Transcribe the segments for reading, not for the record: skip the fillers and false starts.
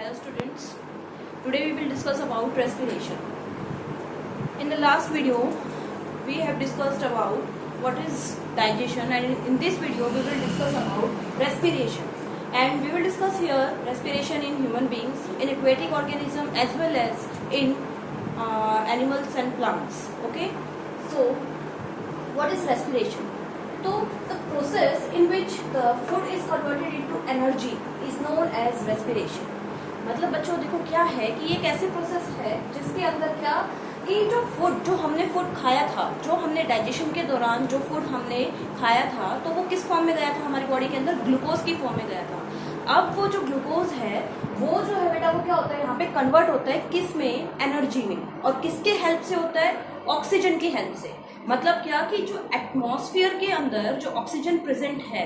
Hello students, today we will discuss about respiration. In the last video, we have discussed about what is digestion, and in this video we will discuss about respiration. And we will discuss here respiration in human beings, in aquatic organism as well as in animals and plants. Okay, so what is respiration? So the process in which the food is converted into energy is known as respiration. मतलब बच्चों देखो क्या है कि ये एक ऐसी process है जिसके अंदर क्या कि जो हमने फूड खाया था, जो हमने डाइजेशन के दौरान जो फूड हमने खाया था, तो वो किस फॉर्म में गया था हमारी बॉडी के अंदर? ग्लूकोज की फॉर्म में गया था। अब वो जो ग्लूकोज है वो जो है बेटा वो क्या होता है यहाँ पे कन्वर्ट होता है किस में? एनर्जी में। और किसके हेल्प से होता है? ऑक्सीजन की हेल्प से। मतलब क्या कि जो एटमॉस्फेयर के अंदर जो ऑक्सीजन प्रेजेंट है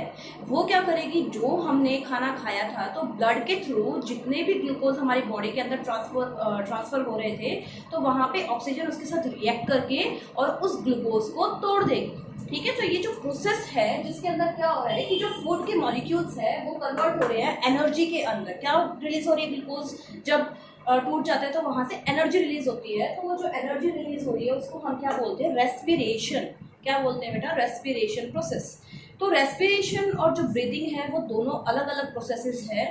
वो क्या करेगी, जो हमने खाना खाया था तो ब्लड के थ्रू जितने भी ग्लूकोज हमारी बॉडी के अंदर ट्रांसफर हो रहे थे तो वहां पे ऑक्सीजन उसके साथ रिएक्ट करके और उस ग्लूकोज को तोड़ देगी। ठीक है, तो ये जो प्रोसेस है जिसके अंदर क्या हो रहा है कि जो फूड के मॉलिक्यूल्स है वो कन्वर्ट हो रहे हैं एनर्जी के अंदर। क्या रिलीज हो रही है? ग्लूकोज जब टूट जाता है तो वहां से एनर्जी रिलीज होती है। तो वो जो एनर्जी रिलीज हो रही है उसको हम क्या बोलते हैं? रेस्पिरेशन। क्या बोलते हैं बेटा? Respiration process. तो रेस्पिरेशन और जो ब्रीदिंग है वो दोनों अलग अलग प्रोसेसेस है।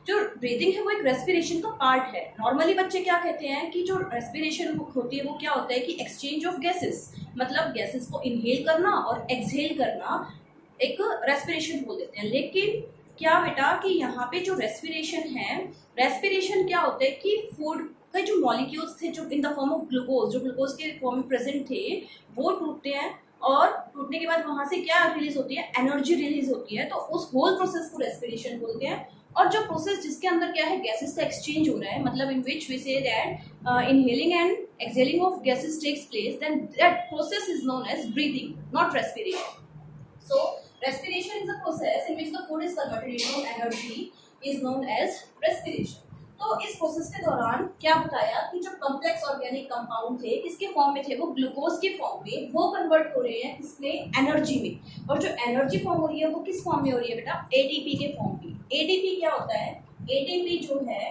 जो ब्रीदिंग है वो एक रेस्पिरेशन का पार्ट है। नॉर्मली बच्चे क्या कहते हैं कि जो रेस्पिरेशन होती है वो क्या होता है कि एक्सचेंज ऑफ गैसेस, मतलब गैसेस को इनहेल करना और एक्सहेल करना एक रेस्पिरेशन बोल देते हैं। लेकिन क्या बेटा कि यहाँ पे जो रेस्पिरेशन है, रेस्पिरेशन क्या होता है कि फूड के जो मॉलिक्यूल्स थे जो इन द फॉर्म ऑफ ग्लूकोज, जो ग्लूकोज के फॉर्म में प्रेजेंट थे वो टूटते हैं और टूटने के बाद वहां से क्या रिलीज होती है? एनर्जी रिलीज होती है। तो उस होल प्रोसेस को रेस्पिरेशन बोलते हैं। और जो प्रोसेस जिसके अंदर क्या है गैसेस का एक्सचेंज हो रहा है, मतलब in which we say that inhaling and exhaling of gases takes place, then that process is known as breathing, not respiration. So respiration is a process in which the food is converted into energy is known as respiration. तो इस process के दौरान क्या बताया कि जो complex organic compound थे किसके फॉर्म में थे? वो ग्लूकोज के फॉर्म में, वो कन्वर्ट हो रहे हैं किसमें? एनर्जी में। और जो एनर्जी फॉर्म हो रही है वो किस फॉर्म में हो रही है बेटा? एटीपी के फॉर्म में। एटीपी क्या होता है? एटीपी जो है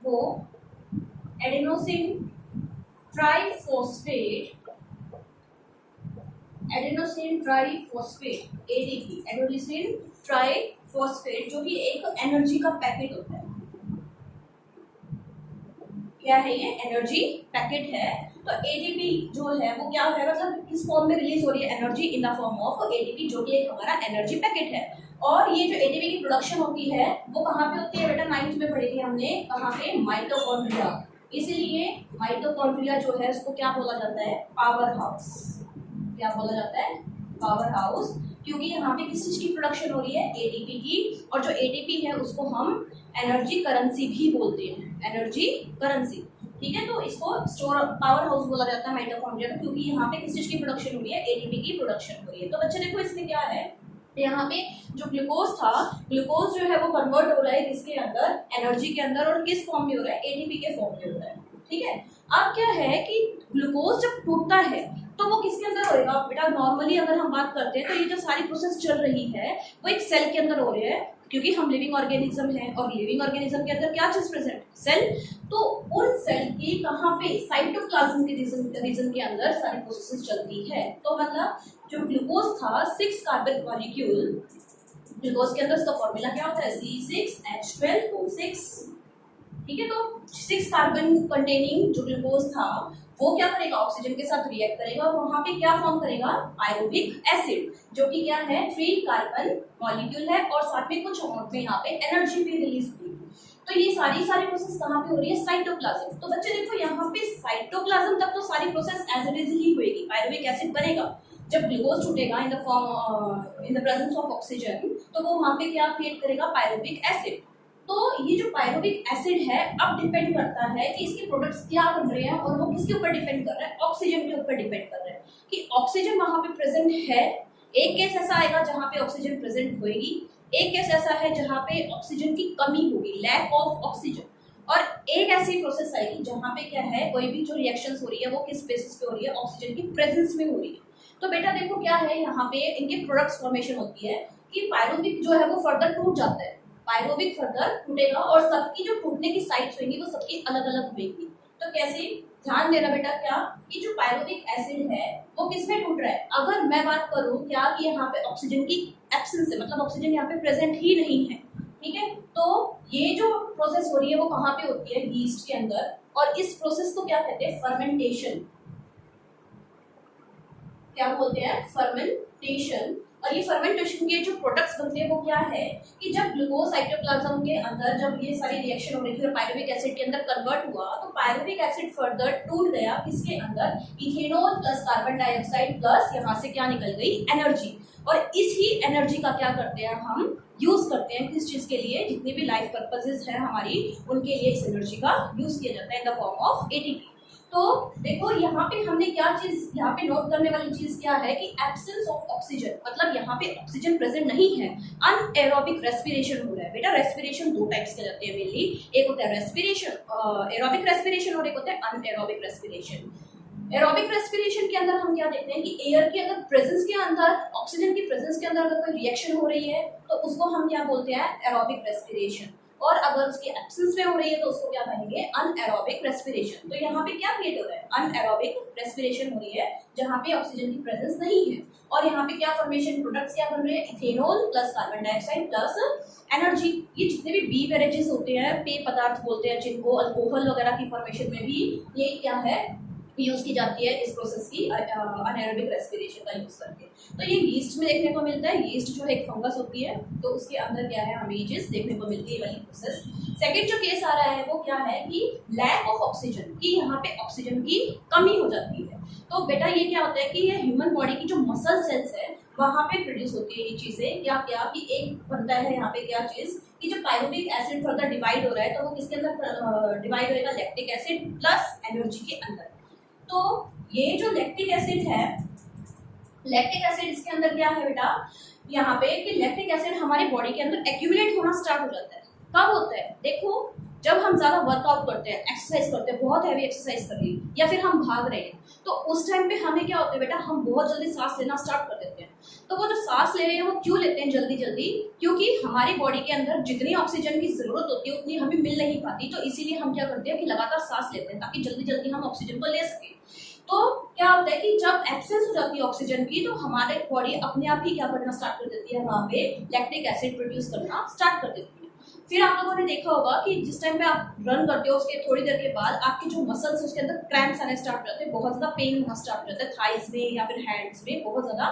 वो adenosine triphosphate, adenosine triphosphate, ATP, adenosine triphosphate, जो कि एक एनर्जी का पैकेट होता है। क्या है ये? एनर्जी पैकेट है। तो एटीपी जो है वो क्या है, मतलब किस फॉर्म में रिलीज हो रही है? Energy in the form of ATP, जो कि एक हमारा एनर्जी पैकेट है। और ये जो एटीपी की प्रोडक्शन होती है वो कहाँ पे होती है बेटा? 9th में पढ़ी थी हमने, कहाँ पे? माइटोकॉन्ड्रिया। इसीलिए माइटोकॉन्ड्रिया जो है उसको क्या बोला जाता है? Power house. क्या बोला जाता है? Power house. क्योंकि यहाँ पे किस चीज की प्रोडक्शन हो रही है? एटीपी की। और जो एटीपी है उसको हम एनर्जी करेंसी भी बोलते हैं, एनर्जी करेंसी। ठीक है, तो इसको स्टोर पावर हाउस बोला जाता है माइटोकॉन्ड्रिया में, क्योंकि यहाँ पे किस चीज की प्रोडक्शन हो रही है? एटीपी की प्रोडक्शन हो रही है। तो बच्चे देखो इसमें क्या है, यहाँ पे जो ग्लूकोज था, ग्लूकोज जो है वो कन्वर्ट हो रहा है किसके अंदर? एनर्जी के अंदर। और किस फॉर्म में हो रहा है? एटीपी के फॉर्म में हो रहा है। ठीक है, अब क्या है कि ग्लूकोज जब टूटता है तो वो किसके अंदर होएगा बेटा? नॉर्मली अगर हम बात करते हैं तो ये जो सारी प्रोसेस चल रही है वो एक सेल के अंदर हो रही है, क्योंकि हम लिविंग ऑर्गेनिज्म है और लिविंग ऑर्गेनिज्म के अंदर क्या चीज प्रेजेंट? सेल। तो उन सेल की कहाँ पे? साइटोप्लाज्म के रीजन के अंदर सारी प्रोसेस चलती है। तो मतलब जो ग्लूकोज था 6 कार्बन मॉलिक्यूल, ग्लूकोज के अंदर उसका फॉर्मूला क्या होता है? C6H12O6। ठीक है, तो 6 कार्बन कंटेनिंग जो ग्लूकोज था वो क्या करेगा? ऑक्सीजन के साथ रिएक्ट करेगा और वहां पे क्या फॉर्म करेगा? पायरुविक एसिड, जो कि क्या है? 3 कार्बन मॉलिक्यूल है और साथ में कुछ अमाउंट में यहाँ पे एनर्जी भी रिलीज हुई। तो ये सारी प्रोसेस कहाँ पे हो रही है? साइटोप्लाज्म। तो बच्चे देखो यहाँ पे साइटोप्लाज्म तक तो सारी प्रोसेस एज इट इज ही होगी। पायरुविक एसिड बनेगा जब ग्लूकोज छूटेगा in the form in the presence of oxygen, तो वो वहां पे क्या क्रिएट करेगा? Pyruvic acid. तो ये जो पायरुविक एसिड है अब डिपेंड करता है कि इसके प्रोडक्ट्स क्या बन रहे हैं, और वो किसके ऊपर डिपेंड कर रहा है? ऑक्सीजन के ऊपर डिपेंड कर रहा है कि ऑक्सीजन वहां पे प्रेजेंट है। एक केस ऐसा आएगा जहां पे ऑक्सीजन प्रेजेंट होगी, एक केस ऐसा है जहां पे ऑक्सीजन की कमी होगी, लैक ऑफ ऑक्सीजन। और एक ऐसी प्रोसेस आएगी जहां पे क्या है, कोई भी जो रिएक्शंस हो रही है वो किस बेसिस पे हो रही है? ऑक्सीजन की प्रेजेंस में हो रही है। तो बेटा देखो क्या है, यहाँ पे इनके प्रोडक्ट्स फॉर्मेशन होती है कि पायरुविक जो है वो फर्दर टूट जाता है। पायरोविक फर्दर टूटेगा और सबकी जो टूटने की साइट्स होंगी वो सबकी अलग अलग होंगी। तो कैसे, ध्यान देना बेटा, क्या कि जो पायरोविक एसिड है वो किस में टूट रहा है। अगर मैं बात करूं क्या कि यहाँ पे ऑक्सीजन की एब्सेंस है, मतलब ऑक्सीजन यहाँ पे प्रेजेंट ही नहीं है, ठीक है, तो ये जो प्रोसेस हो रही है वो कहाँ पे होती है, यीस्ट के अंदर। और इस प्रोसेस को क्या कहते हैं, फर्मेंटेशन। क्या बोलते हैं, फर्मेंटेशन। और ये फर्मेंटेशन के जो प्रोडक्ट्स बनते हैं वो क्या है कि जब ग्लूकोज साइटोप्लाज्म के अंदर जब ये सारी रिएक्शन हो रही थी और पायरुविक एसिड के अंदर कन्वर्ट हुआ, तो पायरुविक एसिड फर्दर टूट गया किसके अंदर, ethanol plus carbon dioxide plus यहाँ से क्या निकल गई, एनर्जी। और इस ही एनर्जी का क्या करते हैं हम, यूज करते हैं किस चीज के लिए, जितनी भी लाइफ पर्पसेस है हमारी उनके लिए इस एनर्जी का यूज किया जाता है इन द फॉर्म ऑफ एटीपी। तो देखो यहाँ पे हमने क्या चीज यहाँ पे नोट करने वाली चीज क्या है कि एब्सेंस ऑफ ऑक्सीजन, मतलब यहाँ पे ऑक्सीजन प्रेजेंट नहीं है, अनएरोबिक रेस्पिरेशन हो रहा है। बेटा रेस्पिरेशन दो टाइप्स के जाते हैं मेनली, एक होता है रेस्पिरेशन एरोबिक रेस्पिरेशन और एक होता है अनएरोबिक रेस्पिरेशन। एरोबिक रेस्पिरेशन के अंदर हम क्या देखते हैं कि एयर के अंदर प्रेजेंस के अंदर, ऑक्सीजन की प्रेजेंस के अंदर अगर कोई रिएक्शन हो रही है तो उसको हम क्या बोलते हैं, एरोबिक रेस्पिरेशन। और अगर उसकी एब्सेंस में हो रही है तो उसको क्या कहेंगे, अनएरोबिक रेस्पिरेशन। तो यहाँ पे क्या क्रिएट हो रहा है, अनएरोबिक रेस्पिरेशन हो रही है जहाँ पे ऑक्सीजन की प्रेजेंस नहीं है। और यहाँ पे क्या फॉर्मेशन, प्रोडक्ट्स क्या बन रहे हैं, ethanol plus carbon dioxide plus energy. ये जितने भी बी बेवरेजेस होते हैं, पेय पदार्थ बोलते हैं जिनको, अल्कोहल वगैरह की फॉर्मेशन में भी ये क्या है, यूज की जाती है इस प्रोसेस की, अनएरोबिक रेस्पिरेशन का यूज करके। तो ये यीस्ट में देखने को मिलता है। यीस्ट जो है एक फंगस होती है, तो उसके अंदर क्या है, हमें ये चीज देखने को मिलती है वाली प्रोसेस। सेकंड जो केस आ रहा है वो क्या है कि लैक ऑफ ऑक्सीजन, की यहाँ पे ऑक्सीजन की कमी हो जाती है। तो बेटा ये क्या होता है कि ये ह्यूमन बॉडी की जो मसल सेल्स है वहां पे प्रोड्यूस होती है ये चीजें। क्या क्या कि एक बनता है यहाँ पे क्या चीज कि जब पायरुविक एसिड फर्दर डिवाइड हो रहा है तो वो किसके अंदर डिवाइड होएगा, लैक्टिक एसिड प्लस एनर्जी के अंदर। तो ये जो लैक्टिक एसिड है, लैक्टिक एसिड इसके अंदर क्या है बेटा, यहाँ पे कि लैक्टिक एसिड हमारी बॉडी के अंदर एक्यूमुलेट होना स्टार्ट हो जाता है। कब होता है, देखो जब हम ज्यादा वर्कआउट करते हैं, एक्सरसाइज करते हैं, बहुत हैवी एक्सरसाइज कर ली या फिर हम भाग रहे हैं, तो उस टाइम पे हमें क्या होता है बेटा, हम बहुत जल्दी सांस लेना स्टार्ट कर देते हैं। तो वो जो सांस ले रहे हैं वो क्यों लेते हैं जल्दी जल्दी, क्योंकि हमारी बॉडी के अंदर जितनी ऑक्सीजन की जरूरत होती है उतनी हमें मिल नहीं पाती। तो इसीलिए हम क्या करते हैं कि लगातार सांस लेते हैं ताकि जल्दी जल्दी हम ऑक्सीजन को ले सकें। तो क्या होता है कि जब एब्सेंस हो जाती है ऑक्सीजन की तो हमारे बॉडी अपने आप ही क्या करना स्टार्ट कर देती है, वहां पे लैक्टिक एसिड प्रोड्यूस करना स्टार्ट कर देती है। फिर आप लोगों ने देखा होगा कि जिस टाइम पे आप रन करते हो उसके थोड़ी देर के बाद आपके जो मसल्स उसके अंदर क्रैम्प्स आने स्टार्ट हो जाते हैं, बहुत ज्यादा पेन होना स्टार्ट हो जाता है, थाइस में या फिर हैंड्स में बहुत ज्यादा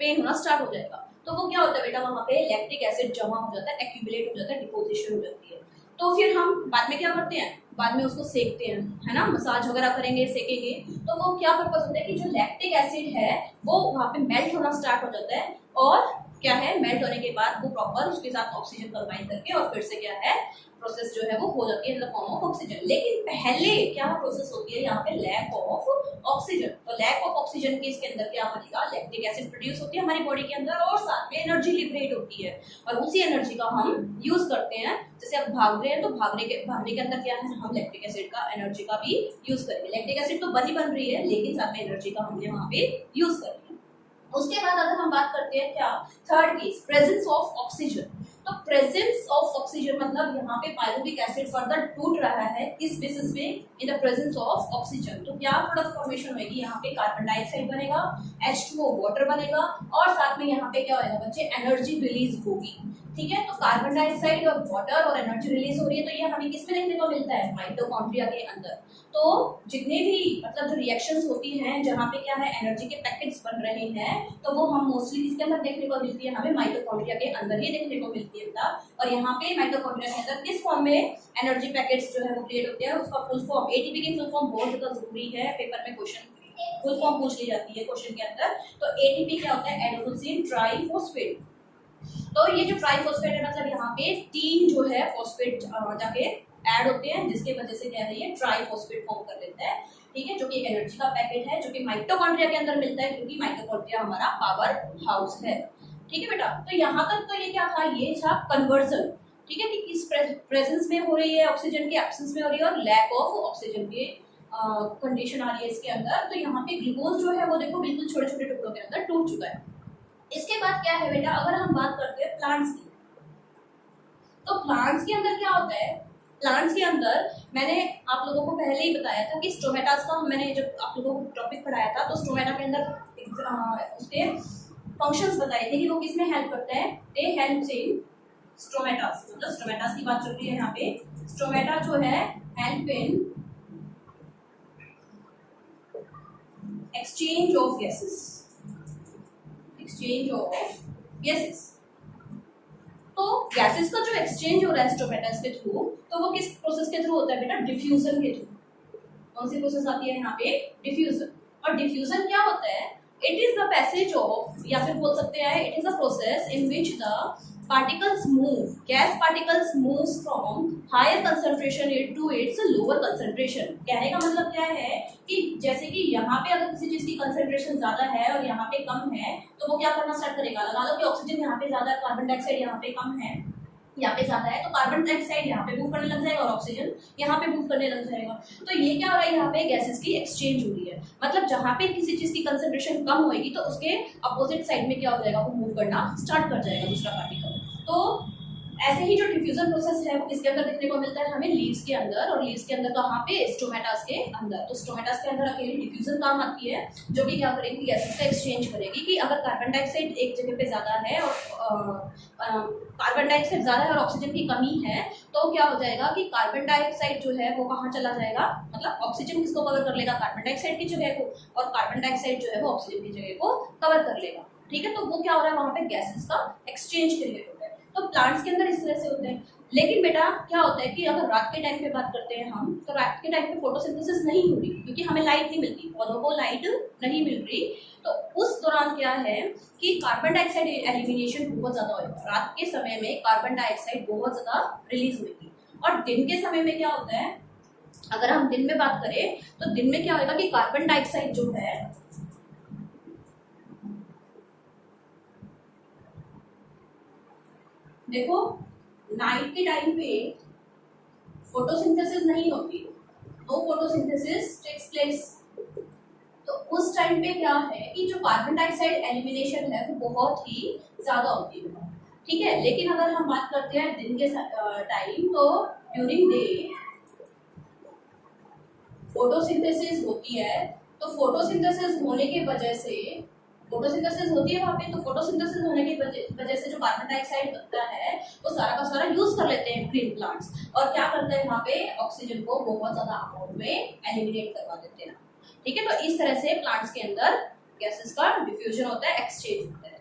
पेन होना स्टार्ट हो जाएगा। तो वो क्या होता है बेटा, वहां पे लैक्टिक एसिड जमा हो जाता है, एक्यूमुलेट हो जाता है, डिपोजिशन हो जाती है। तो फिर हम बाद में क्या करते हैं, बाद में उसको सेकते हैं, है ना, मसाज वगैरह करेंगे, सेकेंगे। तो वो क्या पर्पस होता है कि जो लैक्टिक एसिड है वो वहां पे मेल्ट होना स्टार्ट हो जाता है और क्या है, मेल्ट होने के बाद वो प्रॉपर उसके साथ ऑक्सीजन कंबाइन करके और फिर से क्या है, प्रोसेस जो है वो हो जाती है इन द फॉर्म ऑफ ऑक्सीजन। लेकिन पहले क्या प्रोसेस होती है यहाँ पे, लैक ऑफ ऑक्सीजन। तो लैक ऑफ ऑक्सीजन के इसके अंदर क्या बनेगा, लैक्टिक एसिड प्रोड्यूस होती है हमारी बॉडी के अंदर और साथ में एनर्जी लिबरेट होती है और उसी एनर्जी का हम यूज करते हैं। जैसे आप भाग रहे हैं तो भागने के अंदर क्या है, हम लैक्टिक एसिड का, एनर्जी का भी यूज करेंगे। लैक्टिक एसिड तो बन रही है लेकिन साथ में एनर्जी का हमने वहां पे यूज कर लिया। उसके बाद अगर हम बात करते हैं क्या, third case, presence of oxygen. तो प्रेजेंस ऑफ ऑक्सीजन मतलब यहाँ पे पायरुविक एसिड फर्दर टूट रहा है किस बेसिस पे, इन द प्रेजेंस ऑफ ऑक्सीजन। तो क्या प्रोडक्ट फॉर्मेशन होगी, यहाँ पे कार्बन डाइऑक्साइड बनेगा, H2O वाटर बनेगा और साथ में यहाँ पे क्या होगा बच्चे, एनर्जी रिलीज होगी। ठीक है, तो कार्बन डाइऑक्साइड और वाटर और एनर्जी रिलीज हो रही है। तो ये हमें किसमें देखने को मिलता है, माइटोकॉन्ड्रिया के अंदर। तो जितने भी मतलब जो रिएक्शंस होती हैं जहाँ पे क्या है, एनर्जी के पैकेट्स बन रहे हैं, तो वो हम मोस्टली किसके अंदर देखने को मिलती है, हमें माइटोकॉन्ड्रिया के अंदर ही देखने को मिलती है बेटा। और यहाँ पे माइटोकॉन्ड्रिया के अंदर किस फॉर्म में एनर्जी पैकेट्स जो है वो क्रिएट होते हैं, उसका फुल फॉर्म, एटीपी की फुल फॉर्म बहुत ज्यादा जरूरी है, पेपर में क्वेश्चन फुल फॉर्म पूछ ली जाती है क्वेश्चन के अंदर। तो एटीपी क्या होता है, एडेनोसिन ट्राइफॉस्फेट। तो ये जो ट्राइफॉस्फेट है मतलब यहाँ पे 3 जो है फॉस्फेट जाके ऐड होते हैं जिसके वजह से क्या है, ये ट्राइफॉस्फेट फॉर्म कर लेता है। ठीक है, जो कि एक एनर्जी का पैकेट है जो कि माइटोकॉन्ड्रिया के अंदर मिलता है क्योंकि माइटोकॉन्ड्रिया हमारा पावर हाउस है। ठीक है बेटा, तो यहाँ तक तो ये क्या था, ये था कन्वर्जन। ठीक है, कि किस प्रेजेंस में हो रही है ऑक्सीजन की, एब्सेंस में हो रही है और लैक ऑफ ऑक्सीजन के कंडीशन आ रही है इसके अंदर। तो यहाँ पे ग्लूकोज जो है वो देखो बिल्कुल छोटे छोटे टुकड़ों के अंदर टूट चुका है। इसके बाद क्या है बेटा, अगर हम बात करते हैं प्लांट्स की, तो प्लांट्स के अंदर क्या होता है, प्लांट्स के अंदर मैंने आप लोगों को पहले ही बताया था कि स्टोमेटास का मैंने जब आप लोगों को टॉपिक पढ़ाया था तो स्टोमेटा के अंदर उसके फंक्शंस बताए थे कि वो किसमें हेल्प करते हैं, दे हेल्प इन स्टोमेटास, मतलब स्टोमेटास की बात चल रही है यहाँ पे। स्टोमेटा जो है help in exchange of gases, exchange of gases. तो गैसेस का जो एक्सचेंज हो रहा है स्टोमेटास के थ्रू, तो वो किस प्रोसेस के थ्रू होता है बेटा, डिफ्यूजन के थ्रू। कौन सी प्रोसेस आती है यहाँ पे, डिफ्यूजन। और डिफ्यूजन क्या होता है, it is the passage of, या फिर बोल सकते हैं it is a process in which the particles move, gas particles moves from higher concentration to its lower concentration। कहने का मतलब क्या है कि जैसे कि यहाँ पे अगर किसी चीज की कंसेंट्रेशन ज्यादा है और यहाँ पे कम है, तो वो क्या करना स्टार्ट करेगा, लगा लो कि ऑक्सीजन यहाँ पे ज्यादा है, कार्बन डाइऑक्साइड यहाँ पे कम है, यहाँ पे ज्यादा है, तो कार्बन डाइऑक्साइड यहाँ पे मूव करने लग जाएगा और ऑक्सीजन यहाँ पे मूव करने लग जाएगा। तो ये क्या हो रहा है, यहाँ पे गैसेस की एक्सचेंज हो रही है। मतलब जहाँ पे किसी चीज की कंसेंट्रेशन कम होगी तो उसके अपोजिट साइड में क्या हो जाएगा, वो मूव करना स्टार्ट कर जाएगा दूसरा पार्टिकल। तो ऐसे ही जो डिफ्यूजन प्रोसेस है वो किसके अंदर देखने को मिलता है हमें, लीव्स के अंदर। और लीव्स के अंदर कहाँ पे, स्टोमेटास के अंदर। तो स्टोमेटास के अंदर अकेली डिफ्यूजन काम आती है, जो कि क्या करेगी, गैसेस का एक्सचेंज करेगी। कि अगर कार्बन डाइऑक्साइड एक जगह पे ज्यादा है और कार्बन डाइऑक्साइड ज्यादा है और ऑक्सीजन की कमी है, तो क्या हो जाएगा कि कार्बन डाइऑक्साइड जो है वो कहाँ चला जाएगा, मतलब ऑक्सीजन किसको कवर कर लेगा, कार्बन डाइऑक्साइड की जगह को, और कार्बन डाइऑक्साइड जो है वो ऑक्सीजन की जगह को कवर कर लेगा। ठीक है, तो वो क्या हो रहा है, वहां पे गैसेस का एक्सचेंज क्रिएट होता है। तो प्लांट्स के अंदर इस तरह से होते हैं। लेकिन बेटा क्या होता है कि अगर रात के टाइम पे बात करते हैं हम, तो रात के टाइम पे फोटोसिंथेसिस नहीं हो रही, क्योंकि हमें लाइट नहीं मिलती, पौधों को लाइट नहीं मिल रही। तो उस दौरान क्या है कि कार्बन डाइऑक्साइड एलिमिनेशन बहुत ज्यादा होगा। रात के समय में कार्बन डाइऑक्साइड बहुत ज्यादा रिलीज होगी। और दिन के समय में क्या होता है, अगर हम दिन में बात करें तो दिन में क्या होगा कि कार्बन डाइऑक्साइड जो है देखो, नाइट के टाइम पे फोटोसिंथेसिस नहीं होती, नो फोटोसिंथेसिस टेक्स प्लेस। तो उस टाइम पे क्या है कि जो कार्बन डाइऑक्साइड एलिमिनेशन है वो बहुत ही ज्यादा होती है। ठीक है, लेकिन अगर हम बात करते हैं दिन के टाइम, तो ड्यूरिंग डे फोटोसिंथेसिस होती है। तो फोटोसिंथेसिस होने की वजह से, फोटोसिंथेसिस होती है वहाँ पे, तो फोटोसिंथेसिस होने की वजह से जो कार्बन डाइऑक्साइड बनता है वो सारा का सारा यूज कर लेते हैं ग्रीन प्लांट्स, और क्या करते हैं वहाँ पे ऑक्सीजन को बहुत ज्यादा अमाउंट में एलिमिनेट करवा देते हैं। ठीक है, तो इस तरह से प्लांट्स के अंदर गैसेस का डिफ्यूजन होता है, एक्सचेंज होता है।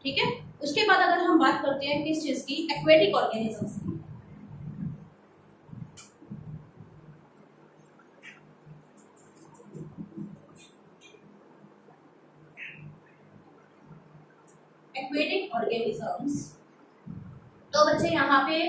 ठीक है, उसके बाद अगर हम बात करते हैं किस चीज की, एक्वेटिक ऑर्गेनिजम्स की। एक्वेटिक ऑर्गेनिजम्स, तो बच्चे यहाँ पे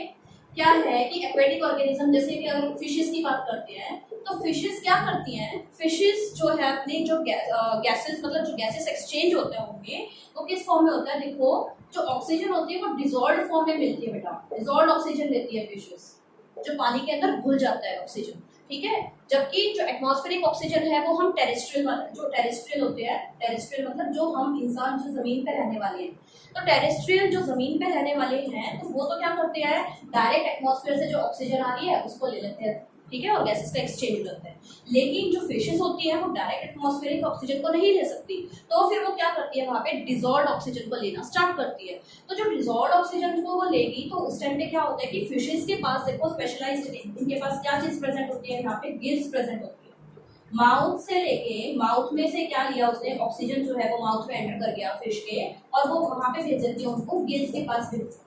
क्या है कि एक्वेटिक ऑर्गेनिज्म, जैसे कि अगर फिशेस की बात करते हैं तो फिशेस क्या करती हैं, फिशेस जो है अपने जो गैसेस, मतलब जो गैसेस एक्सचेंज होते हैं उनमें, वो किस फॉर्म में होता है, देखो जो ऑक्सीजन होती है वो डिजॉल्व फॉर्म में मिलती है बेटा, डिजॉल्व ऑक्सीजन लेती है फिशेस, जो पानी के अंदर घुल जाता है ऑक्सीजन। ठीक है, जबकि जो एटमॉस्फेरिक ऑक्सीजन है वो हम टेरेस्ट्रियल, जो टेरेस्ट्रियल होते हैं, टेरेस्ट्रियल मतलब जो हम इंसान जो जमीन पे रहने वाले हैं, तो टेरेस्ट्रियल जो जमीन पे रहने वाले हैं तो वो तो क्या करते हैं, डायरेक्ट एटमॉस्फेयर से जो ऑक्सीजन आ रही है उसको ले लेते हैं। ठीक है, और गैसेस का एक्सचेंज करते हैं। लेकिन जो फिशेस होती है वो डायरेक्ट एटमॉस्फेरिक ऑक्सीजन को नहीं ले सकती, तो फिर वो क्या करती है, वहां पे डिजॉल्व ऑक्सीजन को लेना स्टार्ट करती है। तो जो डिजॉल्व ऑक्सीजन को वो लेगी तो उस टाइम पे क्या होता है कि फिशेस के पास देखो स्पेशलाइज्ड, इनके पास क्या चीज प्रेजेंट होती है, यहाँ पे गिल्स प्रेजेंट होती है। माउथ से लेके, माउथ में से क्या लिया उसने, ऑक्सीजन जो है वो माउथ में एंटर कर गया फिश के, और वो वहां पे भेज देती है उनको गिल्स के पास भेज।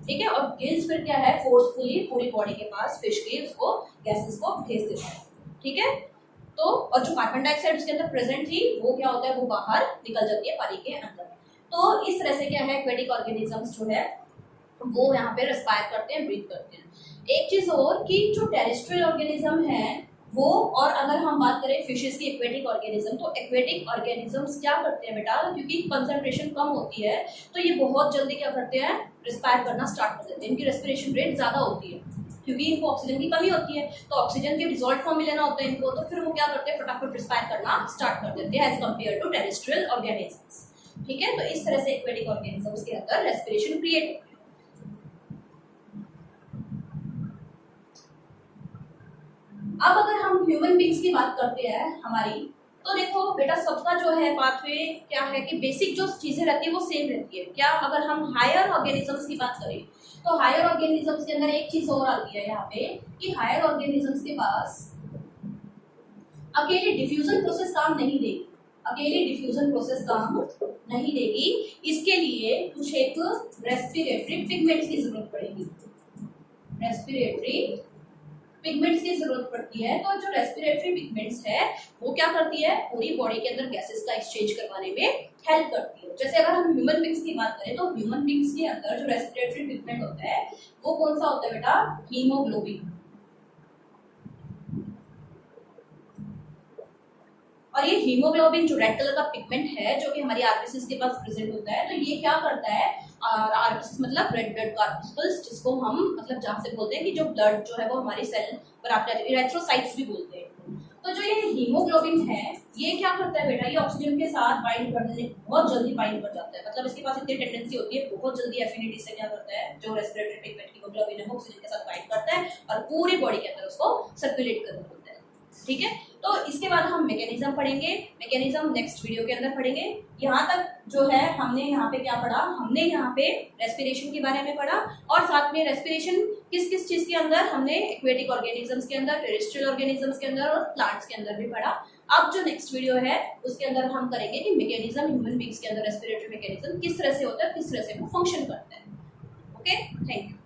ठीक है, और गिल्स फिर क्या है, फोर्सफुली पूरी बॉडी के पास फिश के उसको गैसेस को भेज देता है। ठीक है, तो और जो कार्बन डाइऑक्साइड उसके अंदर प्रेजेंट थी वो क्या होता है, वो बाहर निकल जाती है पानी के अंदर। तो इस तरह से क्या है, एक्वेटिक ऑर्गेनिजम्स जो है वो यहाँ पे रेस्पायर करते हैं, ब्रीथ करते हैं। एक चीज और कि जो टेरेस्ट्रियल ऑर्गेनिज्म है वो, और अगर हम बात करें फिशेस की एक्वेटिक ऑर्गेनिज्म, तो एक्वेटिक ऑर्गेनिजम्स क्या करते हैं बेटा, क्योंकि कंसंट्रेशन कम होती है तो ये बहुत जल्दी क्या करते हैं, रिस्पायर करना स्टार्ट कर देते हैं। इनकी रेस्पिरेशन रेट ज्यादा होती है क्योंकि इनको ऑक्सीजन की कमी होती है, तो ऑक्सीजन के डिसॉल्व फॉर्म में लेना होता है इनको, तो फिर वो क्या करते हैं, फटाफट रिस्पायर करना स्टार्ट कर देते हैं as compare to terrestrial organisms. ठीक है, तो इस तरह से एक्वेटिक ऑर्गेनिजम्स के अंदर रेस्पिरेशन क्रिएट होती है। अब अगर हम ह्यूमन बींग्स की बात करते हैं हमारी, तो देखो बेटा सबका जो है पाथवे क्या है कि बेसिक जो चीजें रहती है वो सेम रहती है। क्या अगर हम हायर ऑर्गेनिजम्स की बात करें तो हायर ऑर्गेनिजम्स के अंदर एक चीज और आती है यहाँ पे कि हायर ऑर्गेनिजम्स के पास अकेले डिफ्यूजन प्रोसेस काम नहीं देगी, अकेले डिफ्यूजन प्रोसेस काम नहीं देगी। इसके लिए कुछ एक रेस्पिरेटरी पिगमेंट्स की जरूरत पड़ेगी, रेस्पिरेटरी पिगमेंट्स की जरूरत पड़ती है। तो जो रेस्पिरेटरी पिगमेंट्स है वो क्या करती है, पूरी बॉडी के अंदर गैसेस का एक्सचेंज करवाने में हेल्प करती है। जैसे अगर हम ह्यूमन बींग्स की बात करें तो ह्यूमन बींग्स के अंदर जो रेस्पिरेटरी पिगमेंट होता है वो कौन सा होता है बेटा, हीमोग्लोबिन। और ये हीमोग्लोबिन जो रेड कलर का पिगमेंट है जो कि हमारी आरबीसीज के पास प्रेजेंट होता है, तो ये क्या करता है, आरबीसीज मतलब रेड ब्लड कॉर्पस्कल्स, जिसको हम मतलब जहाँ से बोलते हैं कि जो ब्लड जो है वो हमारे सेल पर आते हैं, इरेथ्रोसाइट्स भी बोलते हैं। तो जो ये हीमोग्लोबिन है ये क्या करता है बेटा, ये ऑक्सीजन के साथ बाइंड करने बहुत जल्दी बाइंड कर जाता है, मतलब इसके पास इतनी टेंडेंसी होती है बहुत जल्दी एफिनिटी से क्या करता है, जो रेस्पिरेटरी पिगमेंट हीमोग्लोबिन है वो ऑक्सीजन के साथ बाइंड करता है और पूरी बॉडी के अंदर उसको सर्कुलेट कर देता है। ठीक है, तो इसके बाद हम मैकेनिज्म पढ़ेंगे, मैकेनिज्म नेक्स्ट वीडियो के अंदर पढ़ेंगे। यहाँ तक जो है हमने यहाँ पे क्या पढ़ा, हमने यहाँ पे रेस्पिरेशन के बारे में पढ़ा और साथ में रेस्पिरेशन किस किस चीज के अंदर, हमने एक्वेटिक ऑर्गेनिजम्स के अंदर, टेरेस्ट्रियल ऑर्गेनिजम्स के अंदर और प्लांट्स के अंदर भी पढ़ा। अब जो नेक्स्ट वीडियो है उसके अंदर हम करेंगे कि मैकेनिज्म ह्यूमन बींग्स के अंदर रेस्पिरेटरी मैकेनिज्म किस तरह से होता है, किस तरह से वो फंक्शन करता है। Okay, thank you.